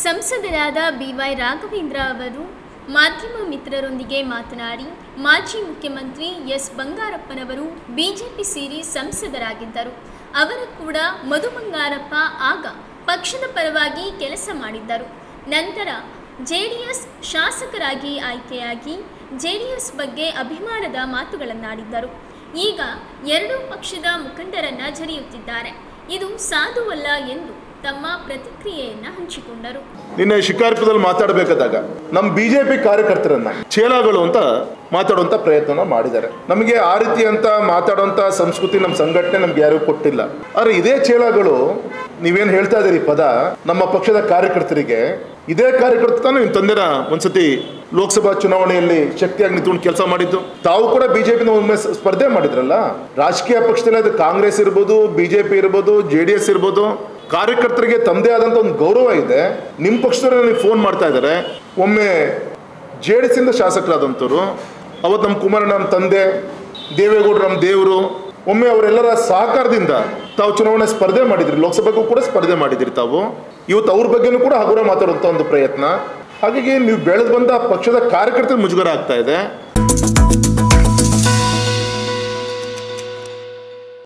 ಸಂಸದರಾದ BY ರಾಘವೇಂದ್ರ ಅವರು ಮಾಧ್ಯಮ ಮಿತ್ರರೊಂದಿಗೆ ಮಾತನಾಡಿ, ಮಾಜಿ ಮುಖ್ಯಮಂತ್ರಿ ಎಸ್ ಬಂಗಾರಪ್ಪನವರು ಬಿಜೆಪಿ ಸೇರಿ ಸಂಸದರಾಗಿದ್ದರು. ಅವರು ಕೂಡ ಮಧು ಬಂಗಾರಪ್ಪ ಆಗ ಪಕ್ಷದ ಪರವಾಗಿ ಕೆಲಸ ಮಾಡಿದ್ದರು. ನಂತರ JDS ಶಾಸಕರಾಗಿ ಆಯ್ಕೆಯಾಗಿ JDS ಬಗ್ಗೆ ಅಭಿಮಾನದ ಮಾತುಗಳನ್ನಾಡಿದ್ದರು. ಈಗ ಎರಡೂ ಪಕ್ಷದ ಮುಖಂಡರನ್ನ ಜರಿಯುತ್ತಿದ್ದಾರೆ. ಇದು ಸಾಧುವಲ್ಲ ಎಂದು ತಮ್ಮ ಪ್ರತಿಕ್ರಿಯೆಯನ್ನು ಹಂಚಿಕೊಂಡರು. ನಿನ್ನೆ ಶಿಕಾರಿಪುರದಲ್ಲಿ ಮಾತಾಡಬೇಕಾದಾಗ ನಮ್ಮ ಬಿಜೆಪಿ ಕಾರ್ಯಕರ್ತರನ್ನ ಚೇಲಾಗಳು ಅಂತ ಮಾತಾಡುವಂಥ ಪ್ರಯತ್ನ ಮಾಡಿದ್ದಾರೆ. ನಮಗೆ ಆ ರೀತಿಯಂತ ಮಾತಾಡುವಂಥ ಸಂಸ್ಕೃತಿ ನಮ್ಮ ಸಂಘಟನೆ ನಮ್ಗೆ ಯಾರಿಗೂ ಕೊಟ್ಟಿಲ್ಲ. ಆದರೆ ಇದೇ ಚೇಲಾಗಳು ನೀವೇನು ಹೇಳ್ತಾ ಇದ್ದೀರಿ ಪದ ನಮ್ಮ ಪಕ್ಷದ ಕಾರ್ಯಕರ್ತರಿಗೆ, ಇದೇ ಕಾರ್ಯಕರ್ತ ನಿಮ್ಮ ತಂದೆನ ಒಂದ್ಸತಿ ಲೋಕಸಭಾ ಚುನಾವಣೆಯಲ್ಲಿ ಶಕ್ತಿಯಾಗಿ ನಿಂತ್ಕೊಂಡು ಕೆಲಸ ಮಾಡಿದ್ದು. ತಾವು ಕೂಡ ಬಿಜೆಪಿನ ಒಮ್ಮೆ ಸ್ಪರ್ಧೆ ಮಾಡಿದ್ರಲ್ಲ. ರಾಜಕೀಯ ಪಕ್ಷದಲ್ಲಿ ಅದು ಕಾಂಗ್ರೆಸ್ ಇರ್ಬೋದು, ಬಿಜೆಪಿ ಇರ್ಬೋದು, JDS ಇರ್ಬೋದು, ಕಾರ್ಯಕರ್ತರಿಗೆ ತಮ್ಮದೇ ಆದಂಥ ಒಂದು ಗೌರವ ಇದೆ. ನಿಮ್ಮ ಪಕ್ಷದವ್ರು ನನಗೆ ಫೋನ್ ಮಾಡ್ತಾ ಇದ್ದಾರೆ. ಒಮ್ಮೆ JDS ಇಂದ ಶಾಸಕರಾದಂಥವ್ರು, ಅವತ್ತು ನಮ್ಮ ಕುಮಾರಣ್ಣ ನಮ್ಮ ತಂದೆ, ದೇವೇಗೌಡರು ನಮ್ಮ ದೇವರು, ಒಮ್ಮೆ ಅವರೆಲ್ಲರ ಸಹಕಾರದಿಂದ ತಾವು ಚುನಾವಣೆ ಸ್ಪರ್ಧೆ ಮಾಡಿದ್ರಿ, ಲೋಕಸಭೆಗೂ ಕೂಡ ಸ್ಪರ್ಧೆ ಮಾಡಿದ್ರಿ ತಾವು. ಇವತ್ತು ಅವ್ರ ಬಗ್ಗೆನೂ ಕೂಡ ಹಗುರ ಮಾತಾಡುವಂಥ ಒಂದು ಪ್ರಯತ್ನ. ಹಾಗಾಗಿ ನೀವು ಬೆಳೆದು ಬಂದ ಪಕ್ಷದ ಕಾರ್ಯಕರ್ತರ ಮುಜುಗರ ಆಗ್ತಾ ಇದೆ.